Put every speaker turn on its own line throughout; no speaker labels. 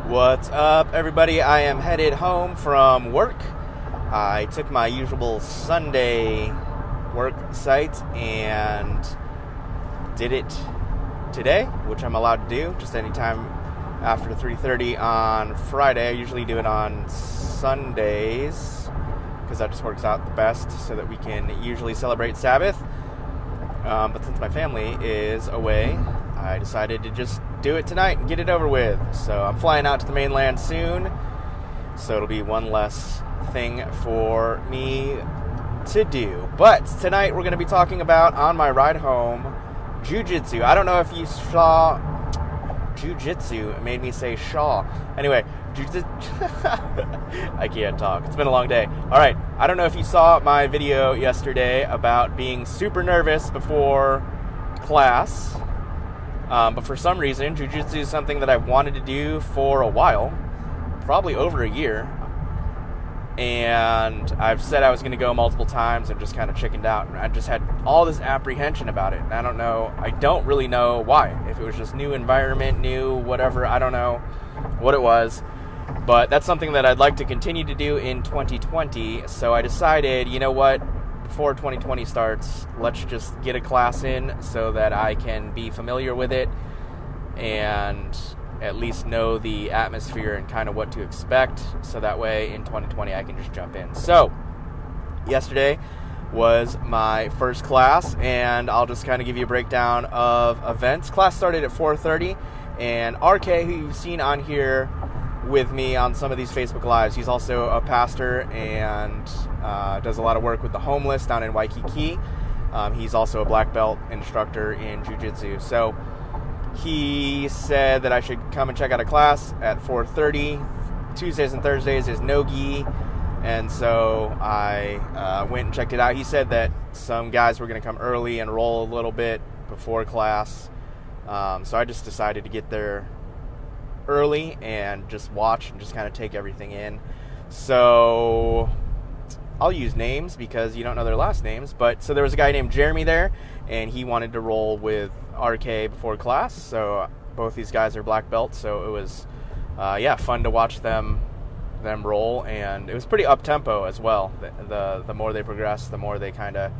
What's up, everybody? I am headed home from work. I took my usual Sunday work site and did it today, which I'm allowed to do just anytime after 3:30 on Friday. I usually do it on Sundays because that just works out the best so that we can usually celebrate Sabbath. But since my family is away, I decided to just do it tonight and get it over with. So I'm flying out to the mainland soon, so it'll be one less thing for me to do. But tonight we're going to be talking about, on my ride home, JiuJitsu. I don't know if you saw JiuJitsu. It made me say Shaw. Anyway, I can't talk. It's been a long day. All right. I don't know if you saw my video yesterday about being super nervous before class. But for some reason, JiuJitsu is something that I've wanted to do for a while, probably over a year. And I've said I was going to go multiple times and just kind of chickened out. I just had all this apprehension about it. And I don't really know why. If it was just new environment, new whatever, I don't know what it was. But that's something that I'd like to continue to do in 2020. So I decided, you know what? Before 2020 starts, let's just get a class in so that I can be familiar with it and at least know the atmosphere and kind of what to expect, so that way in 2020 I can just jump in. So yesterday was my first class, and I'll just kind of give you a breakdown of events. Class started at 4:30, and RK, who you've seen on here with me on some of these Facebook Lives, he's also a pastor and does a lot of work with the homeless down in Waikiki. He's also a black belt instructor in JiuJitsu. So he said that I should come and check out a class at 4:30. Tuesdays and Thursdays is no-gi. And so I went and checked it out. He said that some guys were going to come early and roll a little bit before class. So I just decided to get there early and just watch and just kind of take everything in. So I'll use names because you don't know their last names. But so there was a guy named Jeremy there, and he wanted to roll with RK before class. So both these guys are black belts, so it was fun to watch them roll, and it was pretty up tempo as well. The more they progressed, the more they kind of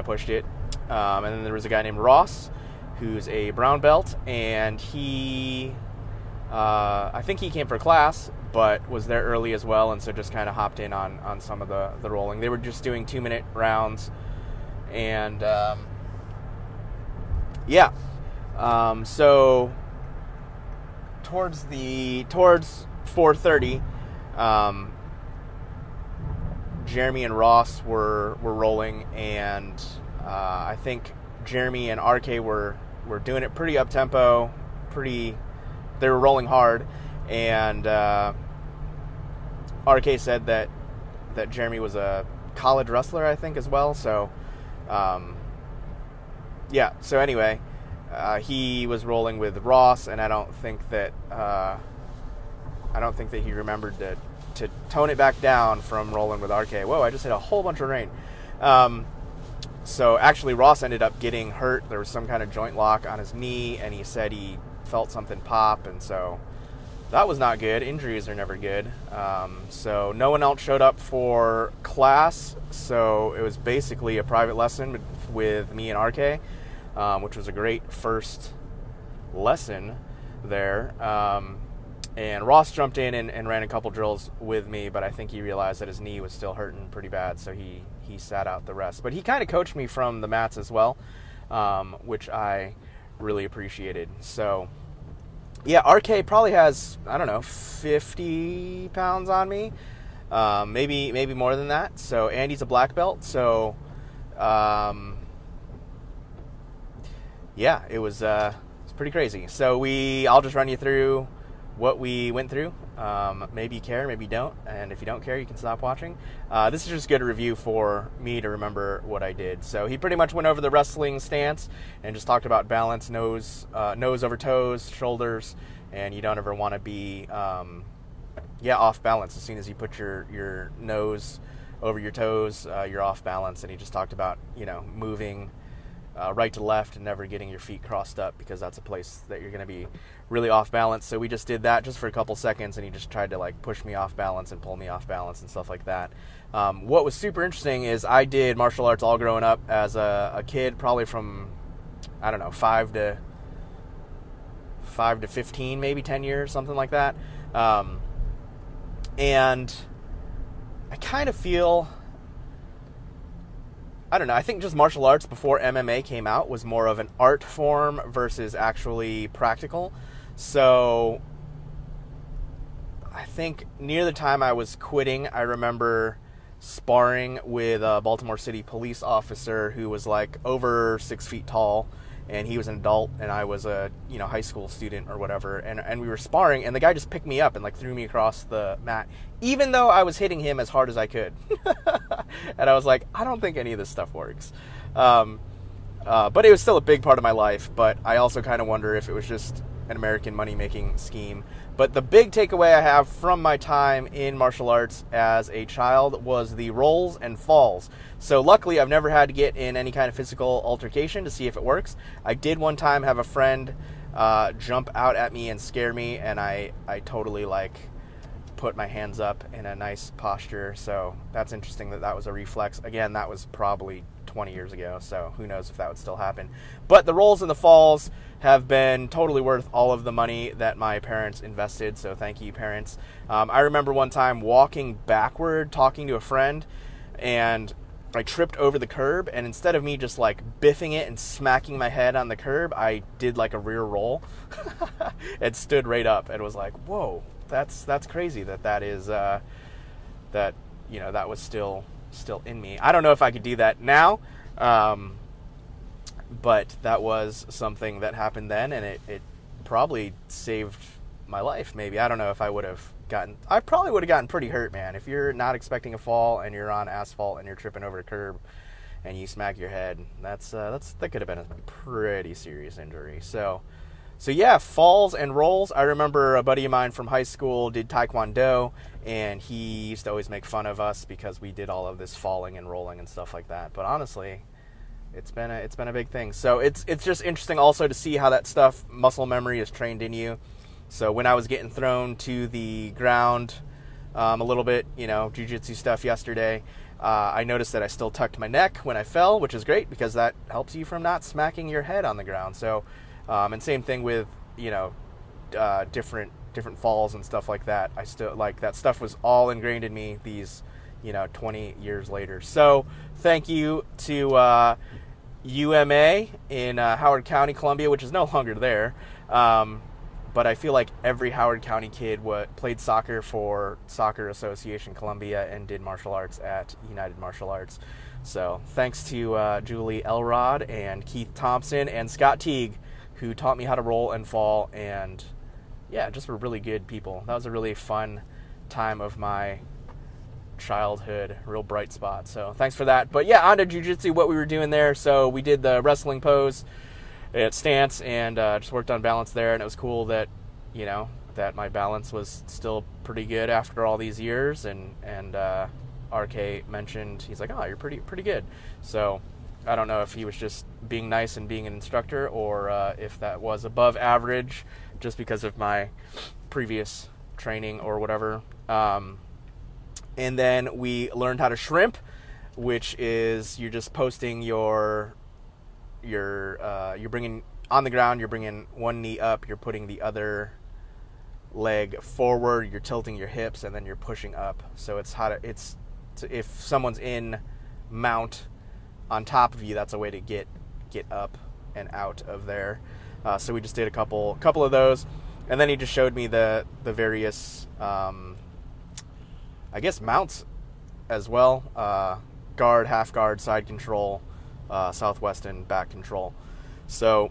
pushed it. And then there was a guy named Ross, who's a brown belt, and he I think he came for class, but was there early as well, and so just kind of hopped in on some of the rolling. They were just doing 2-minute rounds, and so towards 4:30, Jeremy and Ross were rolling, and I think Jeremy and RK were doing it pretty up tempo, they were rolling hard, and RK said that Jeremy was a college wrestler, I think, as well. So, So anyway, he was rolling with Ross, and I don't think that he remembered to tone it back down from rolling with RK. Whoa! I just hit a whole bunch of rain. So actually, Ross ended up getting hurt. There was some kind of joint lock on his knee, and he said he felt something pop, and so that was not good. Injuries are never good. So no one else showed up for class, so it was basically a private lesson with me and RK, which was a great first lesson there. And Ross jumped in and ran a couple drills with me, but I think he realized that his knee was still hurting pretty bad, so he sat out the rest. But he kind of coached me from the mats as well, which I really appreciated. So yeah, RK probably has, I don't know, 50 pounds on me, maybe more than that. So Andy's a black belt, so it was pretty crazy. So I'll just run you through what we went through. Maybe you care, maybe you don't, and if you don't care, you can stop watching. This is just good review for me to remember what I did. So he pretty much went over the wrestling stance and just talked about balance, nose over toes, shoulders, and you don't ever want to be off balance. As soon as you put your nose over your toes, you're off balance. And he just talked about moving right to left and never getting your feet crossed up, because that's a place that you're going to be really off balance. So we just did that just for a couple seconds, and he just tried to like push me off balance and pull me off balance and stuff like that. What was super interesting is I did martial arts all growing up as a kid, probably from, I don't know, 5 to 15, maybe 10 years, something like that. And I kind of feel, I don't know, I think just martial arts before MMA came out was more of an art form versus actually practical. So I think near the time I was quitting, I remember sparring with a Baltimore City police officer who was like over 6 feet tall, and he was an adult and I was a high school student or whatever, and we were sparring, and the guy just picked me up and like threw me across the mat, even though I was hitting him as hard as I could. And I was like, I don't think any of this stuff works. But it was still a big part of my life. But I also kind of wonder if it was just an American money-making scheme. But the big takeaway I have from my time in martial arts as a child was the rolls and falls. So luckily, I've never had to get in any kind of physical altercation to see if it works. I did one time have a friend jump out at me and scare me, and I totally like put my hands up in a nice posture. So that's interesting that was a reflex. Again, that was probably 20 years ago, so who knows if that would still happen. But the rolls and the falls have been totally worth all of the money that my parents invested, so thank you, parents. I remember one time walking backward, talking to a friend, and I tripped over the curb, and instead of me just like biffing it and smacking my head on the curb, I did like a rear roll and stood right up, and was like, whoa, that's crazy that is that was still in me. I don't know if I could do that now, but that was something that happened then, and it probably saved my life. Maybe, I don't know if I probably would have gotten pretty hurt, man. If you're not expecting a fall and you're on asphalt and you're tripping over a curb and you smack your head, that could have been a pretty serious injury. So yeah, falls and rolls. I remember a buddy of mine from high school did Taekwondo, and he used to always make fun of us because we did all of this falling and rolling and stuff like that. But honestly, it's been a big thing. So it's just interesting also to see how that stuff, muscle memory, is trained in you. So when I was getting thrown to the ground a little bit, JiuJitsu stuff yesterday, I noticed that I still tucked my neck when I fell, which is great because that helps you from not smacking your head on the ground. So and same thing with different falls and stuff like that. I still, like, that stuff was all ingrained in me these 20 years later. So thank you to UMA in Howard County, Columbia, which is no longer there. But I feel like every Howard County kid played soccer for Soccer Association Columbia and did martial arts at United Martial Arts. So thanks to Julie Elrod and Keith Thompson and Scott Teague, who taught me how to roll and fall, and yeah, just were really good people. That was a really fun time of my childhood, real bright spot. So thanks for that. But yeah, on to jiu-jitsu, what we were doing there. So we did the wrestling pose at stance and just worked on balance there, and it was cool that that my balance was still pretty good after all these years. And RK mentioned, he's like, oh, you're pretty good. So I don't know if he was just being nice and being an instructor, or if that was above average just because of my previous training or whatever. And then we learned how to shrimp, which is you're just posting you're bringing on the ground, you're bringing one knee up, you're putting the other leg forward, you're tilting your hips, and then you're pushing up. So if someone's in mount on top of you, that's a way to get up and out of there. So we just did a couple of those, and then he just showed me the various I guess mounts as well, guard, half guard, side control, southwest and back control. So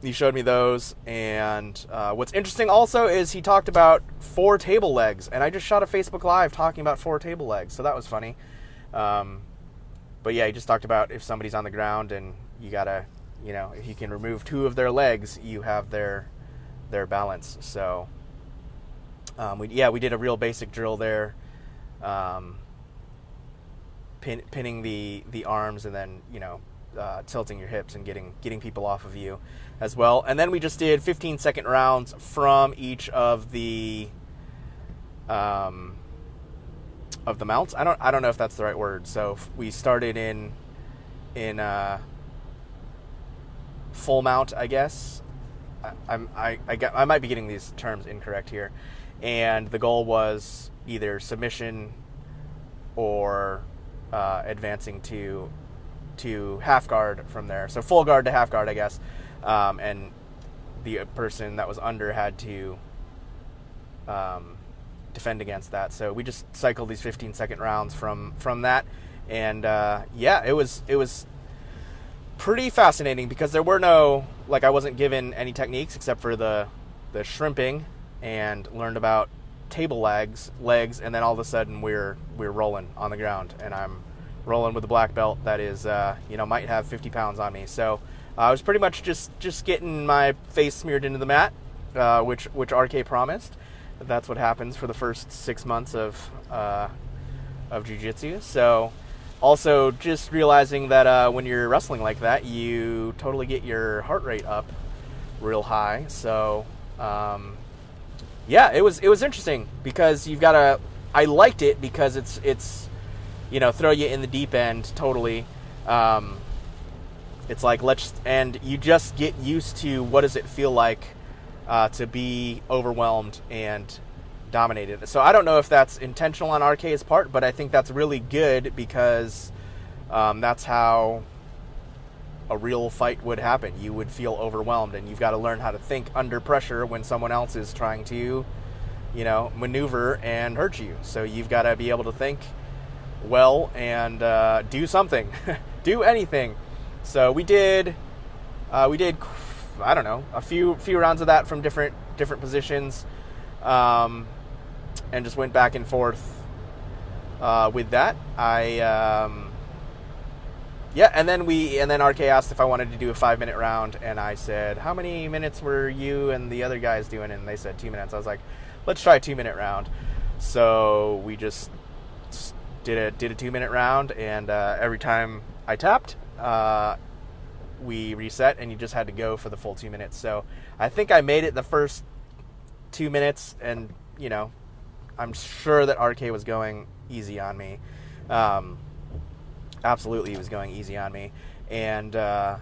he showed me those, and what's interesting also is he talked about 4 table legs, and I just shot a Facebook Live talking about 4 table legs, so that was funny. But yeah, he just talked about if somebody's on the ground and you gotta, if you can remove 2 of their legs, you have their balance. So we did a real basic drill there, pinning the arms, and then tilting your hips and getting people off of you as well. And then we just did 15-second rounds from each of the mounts. I don't know if that's the right word. So we started in full mount, I guess. I might be getting these terms incorrect here. And the goal was either submission or advancing to half guard from there. So full guard to half guard, I guess. And the person that was under had to defend against that. So we just cycled these 15-second rounds from that. And it was pretty fascinating because there were no, like, I wasn't given any techniques except for the shrimping, and learned about table legs, and then all of a sudden we're rolling on the ground, and I'm rolling with a black belt that is might have 50 pounds on me. So I was pretty much just getting my face smeared into the mat, which RK promised. That's what happens for the first 6 months of jiu-jitsu. So also just realizing that when you're wrestling like that, you totally get your heart rate up real high. So it was interesting because you've got to. I liked it because it's throw you in the deep end totally. It's like and you just get used to what does it feel like to be overwhelmed and dominated. So I don't know if that's intentional on RK's part, but I think that's really good because that's how a real fight would happen. You would feel overwhelmed, and you've got to learn how to think under pressure when someone else is trying to, maneuver and hurt you. So you've got to be able to think well and do something, do anything. So we did, I don't know, a few rounds of that from different positions, and just went back and forth with that. And then RK asked if I wanted to do a 5-minute round, and I said, how many minutes were you and the other guys doing? And they said 2 minutes. I was like, let's try a 2-minute round. So we just did a 2-minute round, and every time I tapped, we reset, and you just had to go for the full 2 minutes. So I think I made it the first 2 minutes, and I'm sure that RK was going easy on me. Absolutely, he was going easy on me, and I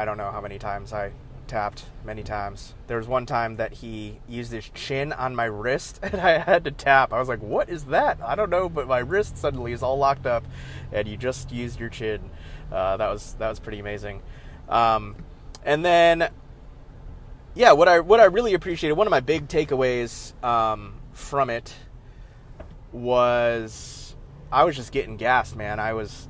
don't know how many times I tapped. Many times. There was one time that he used his chin on my wrist, and I had to tap. I was like, "What is that?" I don't know, but my wrist suddenly is all locked up, and you just used your chin. That was pretty amazing. And then, what I really appreciated, one of my big takeaways from it was I was just getting gassed, man. I was,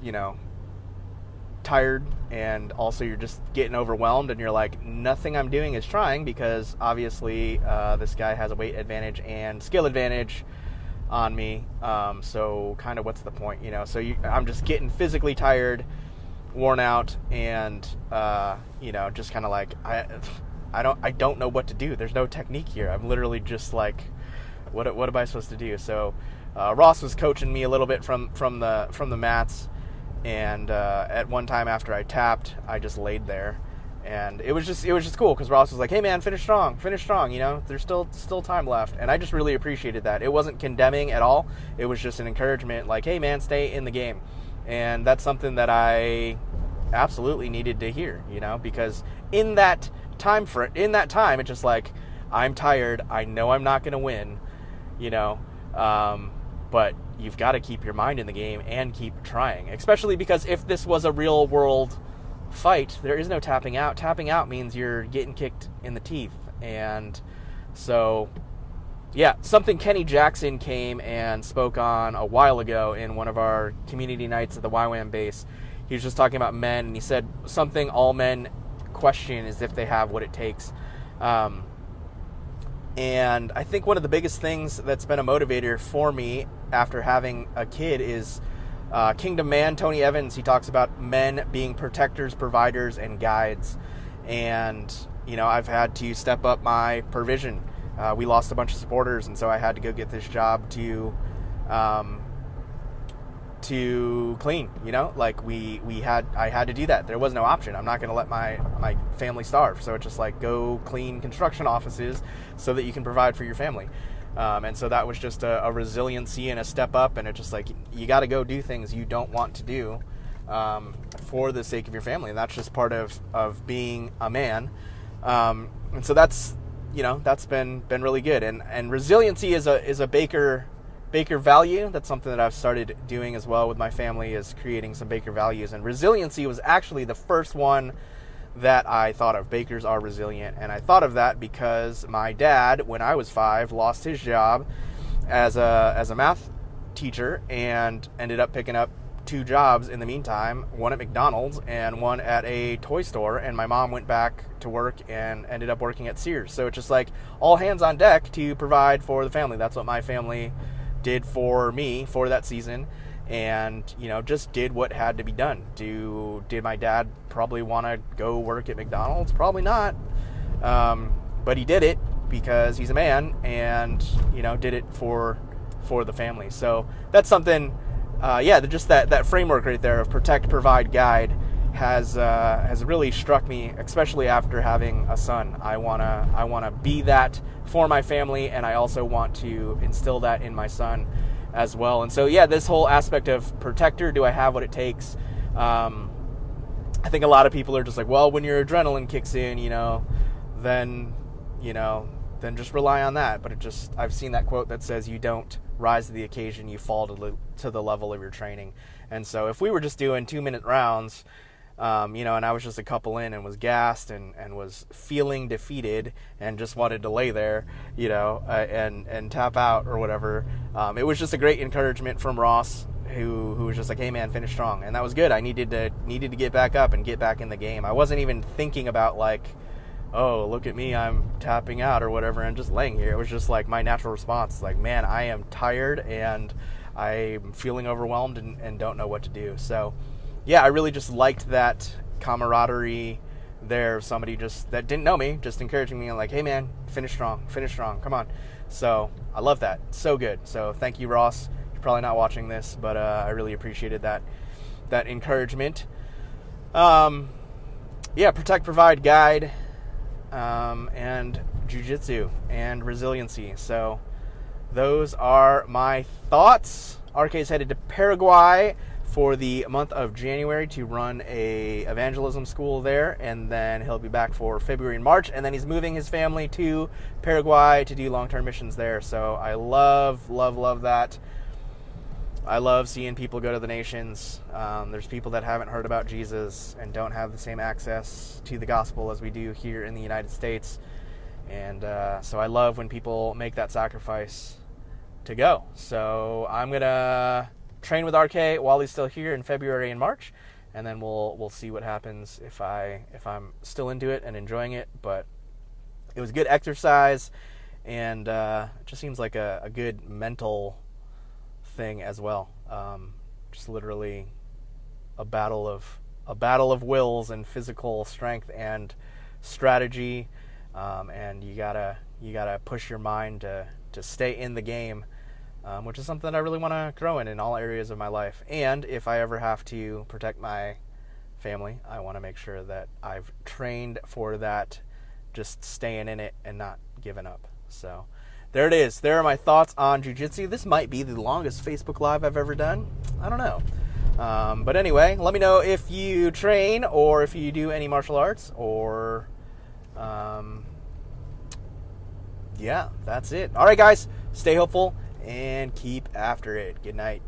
tired, and also you're just getting overwhelmed, and you're like, nothing I'm doing is trying, because obviously this guy has a weight advantage and skill advantage on me. So kind of what's the point, So I'm just getting physically tired, worn out, and just kind of like I don't know what to do. There's no technique here. I'm literally just like, what am I supposed to do? So Ross was coaching me a little bit from the mats, and at one time after I tapped, I just laid there, and it was just cool because Ross was like, "Hey man, finish strong. There's still time left," and I just really appreciated that. It wasn't condemning at all. It was just an encouragement, like, "Hey man, stay in the game," and that's something that I absolutely needed to hear, because in that time, it's just like, I'm tired. I know I'm not going to win, but you've got to keep your mind in the game and keep trying, especially because if this was a real world fight, there is no tapping out. Tapping out means you're getting kicked in the teeth. And so, something Kenny Jackson came and spoke on a while ago in one of our community nights at the YWAM base. He was just talking about men, and he said something all men question is if they have what it takes. And I think one of the biggest things that's been a motivator for me after having a kid is Kingdom Man, Tony Evans. He talks about men being protectors, providers, and guides. And, I've had to step up my provision. We lost a bunch of supporters, and so I had to go get this job to to clean, like I had to do that. There was no option. I'm not going to let my family starve. So it's just like, go clean construction offices so that you can provide for your family. And so that was just a resiliency and a step up. And it's just like, you got to go do things you don't want to do for the sake of your family. And that's just part of being a man. And so that's been really good. And resiliency is a Baker value. That's something that I've started doing as well with my family, is creating some Baker values. And resiliency was actually the first one that I thought of. Bakers are resilient. And I thought of that because my dad, when I was 5, lost his job as a math teacher and ended up picking up 2 jobs in the meantime, one at McDonald's and one at a toy store. And my mom went back to work and ended up working at Sears. So it's just like all hands on deck to provide for the family. That's what my family did for me for that season. And, just did what had to be done. Did my dad probably want to go work at McDonald's? Probably not. But he did it because he's a man and, did it for the family. So that's something, just that framework right there of protect, provide, guide has really struck me, especially after having a son. I wanna be that for my family, and I also want to instill that in my son as well. And so, this whole aspect of protector, do I have what it takes? I think a lot of people are just like, well, when your adrenaline kicks in, then just rely on that. But I've seen that quote that says, you don't rise to the occasion, you fall to the level of your training. And so if we were just doing 2-minute rounds, and I was just a couple in and was gassed and was feeling defeated and just wanted to lay there, and tap out or whatever. It was just a great encouragement from Ross, who was just like, hey man, finish strong. And that was good. I needed to get back up and get back in the game. I wasn't even thinking about like, oh, look at me, I'm tapping out or whatever, and just laying here. It was just like my natural response, like, man, I am tired and I'm feeling overwhelmed and don't know what to do. So I really just liked that camaraderie there. Somebody just that didn't know me, just encouraging me and like, hey man, finish strong, come on. So I love that. So good. So thank you, Ross. You're probably not watching this, but I really appreciated that encouragement. Protect, provide, guide, and JiuJitsu and resiliency. So those are my thoughts. RK is headed to Paraguay for the month of January to run a evangelism school there, and then he'll be back for February and March, and then he's moving his family to Paraguay to do long-term missions there. So I love that. I love seeing people go to the nations. There's people that haven't heard about Jesus and don't have the same access to the gospel as we do here in the United States, and so I love when people make that sacrifice to go. So I'm gonna train with RK while he's still here in February and March, and then we'll see what happens if I'm still into it and enjoying it. But it was good exercise, and it just seems like a good mental thing as well. Just literally a battle of wills and physical strength and strategy, and you gotta push your mind to stay in the game. Which is something that I really want to grow in all areas of my life. And if I ever have to protect my family, I want to make sure that I've trained for that, just staying in it and not giving up. So there it is. There are my thoughts on jiu-jitsu. This might be the longest Facebook Live I've ever done. I don't know. But anyway, let me know if you train or if you do any martial arts or... that's it. All right, guys. Stay hopeful and keep after it. Good night.